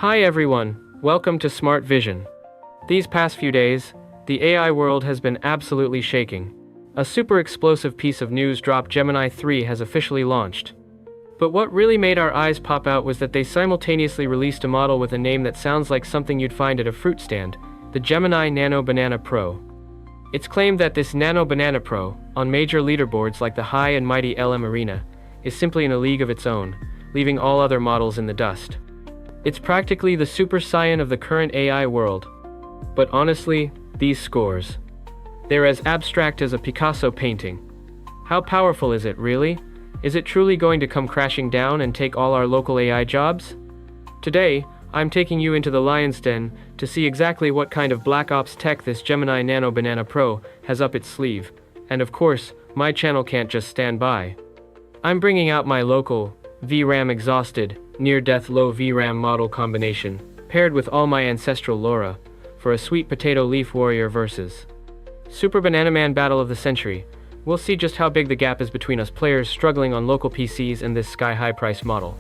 Hi everyone, welcome to Smart Vision. These past few days, the AI world has been absolutely shaking. A super explosive piece of news dropped: Gemini 3 has officially launched. But what really made our eyes pop out was that they simultaneously released a model with a name that sounds like something you'd find at a fruit stand, the Gemini Nano Banana Pro. It's claimed that this Nano Banana Pro, on major leaderboards like the high and mighty LM Arena, is simply in a league of its own, leaving all other models in the dust. It's practically the super saiyan of the current AI world. But honestly, these scores. They're as abstract as a Picasso painting. How powerful is it, really? Is it truly going to come crashing down and take all our local AI jobs? Today, I'm taking you into the lion's den to see exactly what kind of Black Ops tech this Gemini Nano Banana Pro has up its sleeve. And of course, my channel can't just stand by. I'm bringing out my local, VRAM exhausted, near-death low-VRAM model combination, paired with all my ancestral LoRa, for a sweet potato leaf warrior versus Super Banana Man battle of the century. We'll see just how big the gap is between us players struggling on local PCs and this sky-high price model.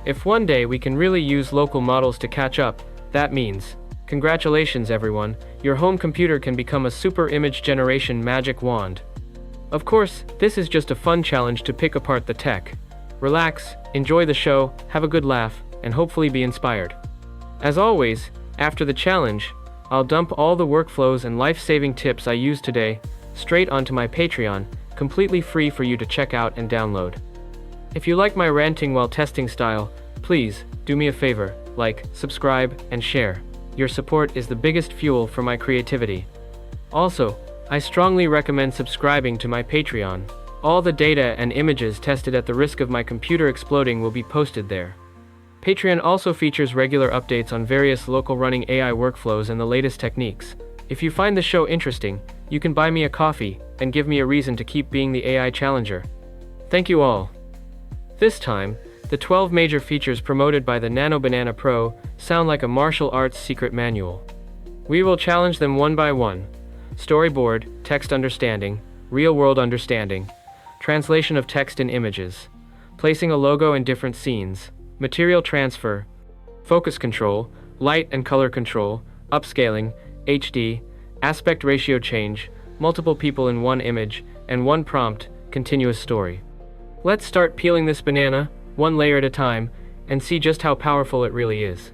If one day we can really use local models to catch up, that means, congratulations everyone, your home computer can become a super image generation magic wand. Of course, this is just a fun challenge to pick apart the tech. Relax, enjoy the show, have a good laugh, and hopefully be inspired. As always, after the challenge, I'll dump all the workflows and life-saving tips I used today straight onto my Patreon, completely free for you to check out and download. If you like my ranting while testing style, please do me a favor, like, subscribe, and share. Your support is the biggest fuel for my creativity. Also, I strongly recommend subscribing to my Patreon. All the data and images tested at the risk of my computer exploding will be posted there. Patreon also features regular updates on various local running AI workflows and the latest techniques. If you find the show interesting, you can buy me a coffee and give me a reason to keep being the AI challenger. Thank you all. This time, the 12 major features promoted by the Nano Banana Pro sound like a martial arts secret manual. We will challenge them one by one. Storyboard, text understanding, real-world understanding, translation of text and images, placing a logo in different scenes, material transfer, focus control, light and color control, upscaling, HD, aspect ratio change, multiple people in one image, and one prompt, continuous story. Let's start peeling this banana, one layer at a time, and see just how powerful it really is.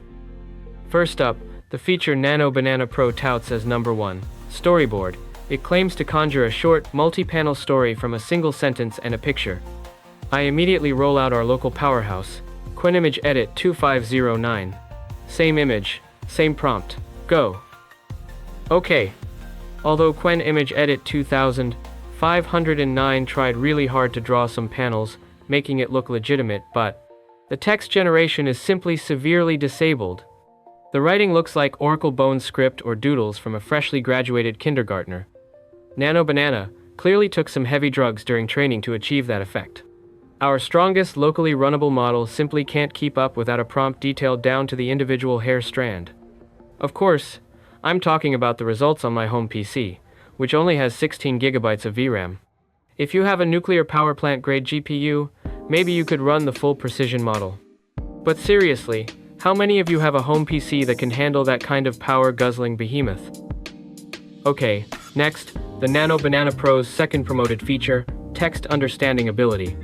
First up, the feature Nano Banana Pro touts as number 1, Storyboard. It claims to conjure a short, multi-panel story from a single sentence and a picture. I immediately roll out our local powerhouse, Quenimage Edit 2509. Same image, same prompt, go. Okay. Although Quenimage Edit 2509 tried really hard to draw some panels, making it look legitimate, but the text generation is simply severely disabled. The writing looks like Oracle Bones script or doodles from a freshly graduated kindergartner. Nano Banana clearly took some heavy drugs during training to achieve that effect. Our strongest locally runnable model simply can't keep up without a prompt detailed down to the individual hair strand. Of course, I'm talking about the results on my home PC, which only has 16 GB of VRAM. If you have a nuclear power plant grade GPU, maybe you could run the full precision model. But seriously, how many of you have a home PC that can handle that kind of power-guzzling behemoth? Okay, next, the Nano Banana Pro's second promoted feature, text understanding ability.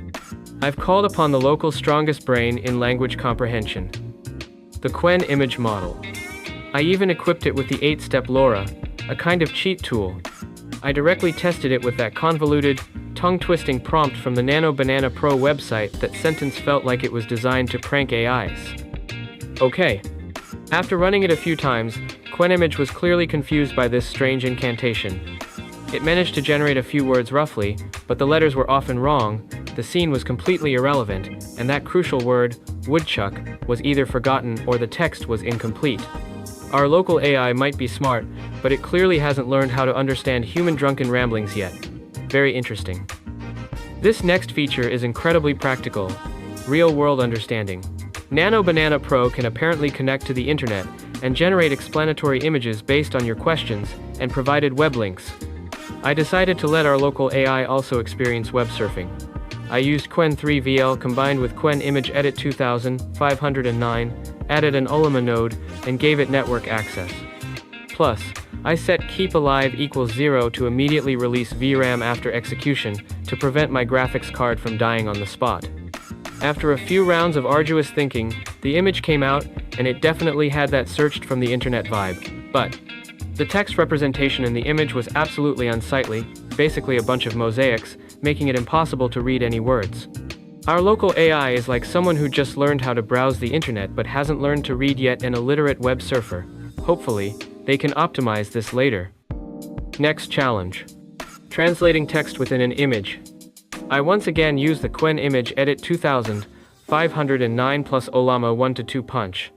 I've called upon the local strongest brain in language comprehension, the Quen image model. I even equipped it with the 8-step LoRa, a kind of cheat tool. I directly tested it with that convoluted, tongue-twisting prompt from the Nano Banana Pro website. That sentence felt like it was designed to prank AIs. Okay. After running it a few times, Quenimage was clearly confused by this strange incantation. It managed to generate a few words roughly, but the letters were often wrong, the scene was completely irrelevant, and that crucial word, woodchuck, was either forgotten or the text was incomplete. Our local AI might be smart, but it clearly hasn't learned how to understand human drunken ramblings yet. Very interesting. This next feature is incredibly practical, real-world understanding. Nano Banana Pro can apparently connect to the internet and generate explanatory images based on your questions and provided web links. I decided to let our local AI also experience web surfing. I used Qwen 3VL combined with Qwen Image Edit 2509, added an Ultima node, and gave it network access. Plus, I set keep alive equals 0 to immediately release VRAM after execution to prevent my graphics card from dying on the spot. After a few rounds of arduous thinking, the image came out, and it definitely had that searched from the internet vibe. But the text representation in the image was absolutely unsightly, basically a bunch of mosaics, making it impossible to read any words. Our local AI is like someone who just learned how to browse the internet but hasn't learned to read yet, an illiterate web surfer. Hopefully, they can optimize this later. Next challenge. Translating text within an image. I once again used the Qwen Image Edit 2509 plus Ultima 1-2 punch.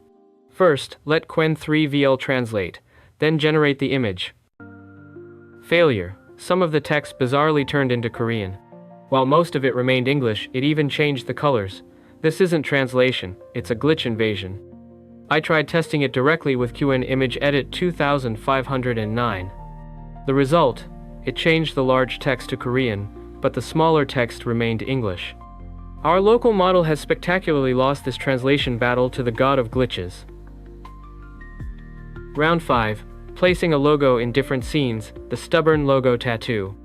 First, let Qwen 3VL translate, then generate the image. Failure. Some of the text bizarrely turned into Korean. While most of it remained English, it even changed the colors. This isn't translation, it's a glitch invasion. I tried testing it directly with Qwen Image Edit 2509. The result? It changed the large text to Korean, but the smaller text remained English. Our local model has spectacularly lost this translation battle to the god of glitches. Round 5. Placing a logo in different scenes, the stubborn logo tattoo.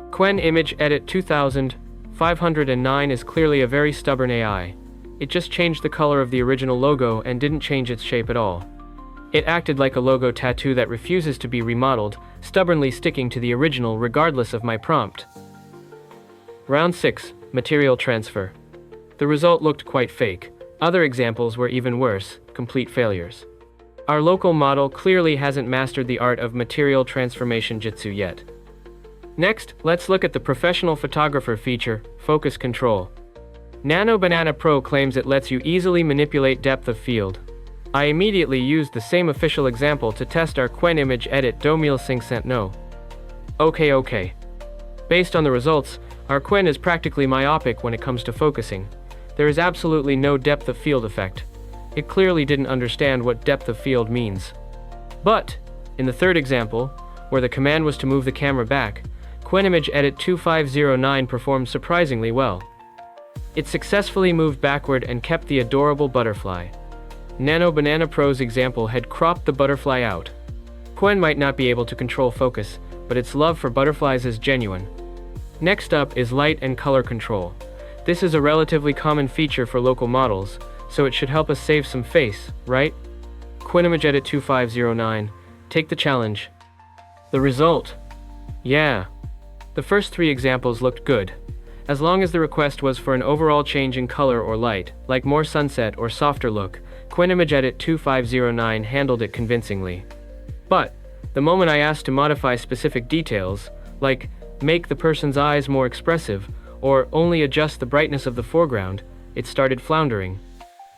Qwen Image Edit 2509 is clearly a very stubborn AI. It just changed the color of the original logo and didn't change its shape at all. It acted like a logo tattoo that refuses to be remodeled, stubbornly sticking to the original regardless of my prompt. Round 6. Material transfer. The result looked quite fake. Other examples were even worse, complete failures. Our local model clearly hasn't mastered the art of material transformation jutsu yet. Next, let's look at the professional photographer feature, focus control. Nano Banana Pro claims it lets you easily manipulate depth of field. I immediately used the same official example to test our Qwen Image Edit 2509. Okay. Based on the results, our Qwen is practically myopic when it comes to focusing. There is absolutely no depth of field effect. It clearly didn't understand what depth of field means. But, in the third example, where the command was to move the camera back, Qwen Image Edit 2509 performed surprisingly well. It successfully moved backward and kept the adorable butterfly. Nano Banana Pro's example had cropped the butterfly out. Qwen might not be able to control focus, but its love for butterflies is genuine. Next up is light and color control. This is a relatively common feature for local models, so it should help us save some face, right? Qwen Image Edit 2509, take the challenge. The result? Yeah. The first 3 examples looked good. As long as the request was for an overall change in color or light, like more sunset or softer look, Qwen Image Edit 2509 handled it convincingly. But, the moment I asked to modify specific details, like make the person's eyes more expressive, or only adjust the brightness of the foreground, it started floundering.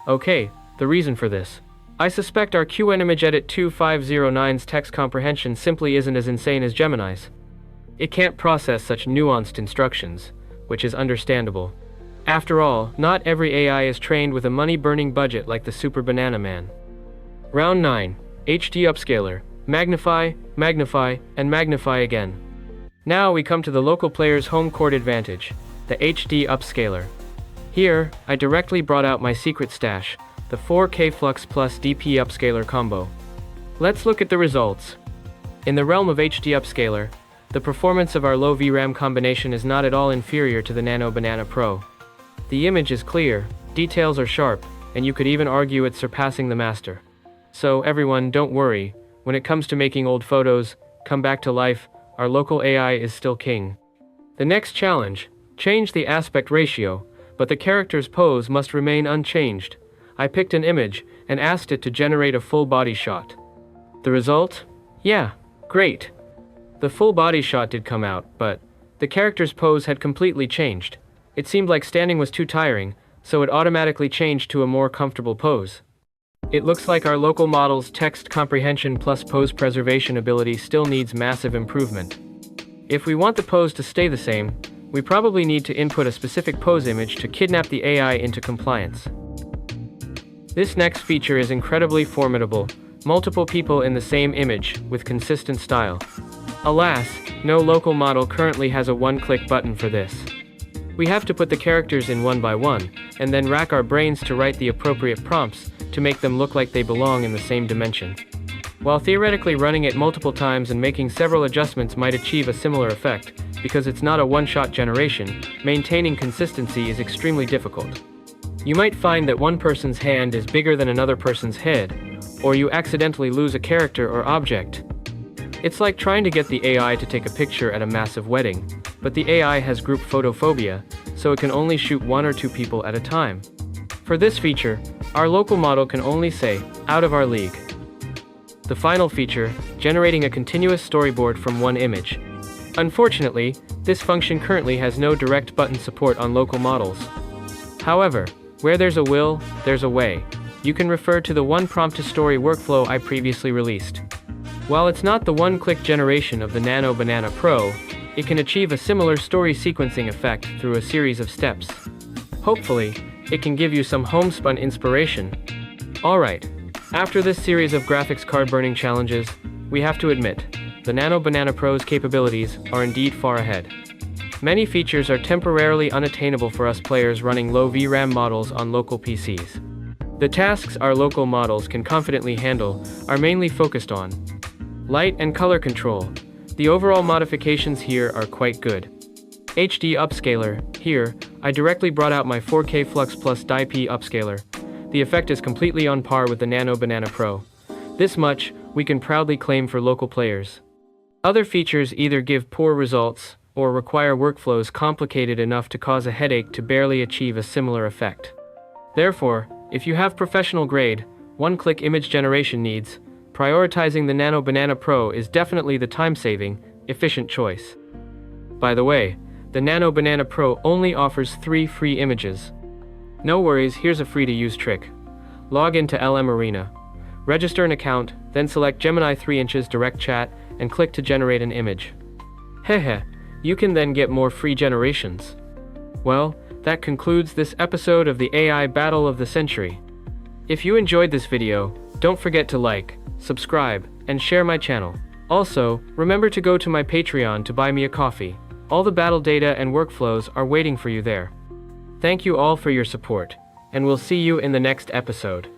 Okay, the reason for this. I suspect our Qwen Image Edit 2509's text comprehension simply isn't as insane as Gemini's. It can't process such nuanced instructions, which is understandable. After all, not every AI is trained with a money-burning budget like the Super Banana Man. Round 9. HD Upscaler. Magnify, magnify, and magnify again. Now we come to the local player's home court advantage, the HD Upscaler. Here, I directly brought out my secret stash, the 4K Flux plus DP Upscaler combo. Let's look at the results. In the realm of HD Upscaler, the performance of our Low-VRAM combination is not at all inferior to the Nano Banana Pro. The image is clear, details are sharp, and you could even argue it's surpassing the master. So everyone, don't worry, when it comes to making old photos come back to life, our local AI is still king. The next challenge, change the aspect ratio, but the character's pose must remain unchanged. I picked an image and asked it to generate a full body shot. The result? Yeah, great. The full body shot did come out, but the character's pose had completely changed. It seemed like standing was too tiring, so it automatically changed to a more comfortable pose. It looks like our local model's text comprehension plus pose preservation ability still needs massive improvement. If we want the pose to stay the same, we probably need to input a specific pose image to kidnap the AI into compliance. This next feature is incredibly formidable, multiple people in the same image, with consistent style. Alas, no local model currently has a one-click button for this. We have to put the characters in one by one, and then rack our brains to write the appropriate prompts to make them look like they belong in the same dimension. While theoretically running it multiple times and making several adjustments might achieve a similar effect, because it's not a one-shot generation, maintaining consistency is extremely difficult. You might find that one person's hand is bigger than another person's head, or you accidentally lose a character or object. It's like trying to get the AI to take a picture at a massive wedding, but the AI has group photophobia, so it can only shoot 1 or 2 people at a time. For this feature, our local model can only say, "Out of our league." The final feature, generating a continuous storyboard from one image. Unfortunately, this function currently has no direct button support on local models. However, where there's a will, there's a way. You can refer to the one prompt to story workflow I previously released. While it's not the one-click generation of the Nano Banana Pro, it can achieve a similar story sequencing effect through a series of steps. Hopefully, it can give you some homespun inspiration. Alright, after this series of graphics card burning challenges, we have to admit, the Nano Banana Pro's capabilities are indeed far ahead. Many features are temporarily unattainable for us players running low VRAM models on local PCs. The tasks our local models can confidently handle are mainly focused on light and color control. The overall modifications here are quite good. HD upscaler, here, I directly brought out my 4K Flux Plus DP upscaler. The effect is completely on par with the Nano Banana Pro. This much, we can proudly claim for local players. Other features either give poor results, or require workflows complicated enough to cause a headache to barely achieve a similar effect. Therefore, if you have professional-grade, one-click image generation needs, prioritizing the Nano Banana Pro is definitely the time-saving, efficient choice. By the way, the Nano Banana Pro only offers 3 free images. No worries, here's a free-to-use trick. Log into LM Arena. Register an account, then select Gemini 3" Direct Chat, and click to generate an image. Hehe, you can then get more free generations. Well, that concludes this episode of the AI Battle of the Century. If you enjoyed this video, don't forget to like, subscribe, and share my channel. Also, remember to go to my Patreon to buy me a coffee. All the battle data and workflows are waiting for you there. Thank you all for your support, and we'll see you in the next episode.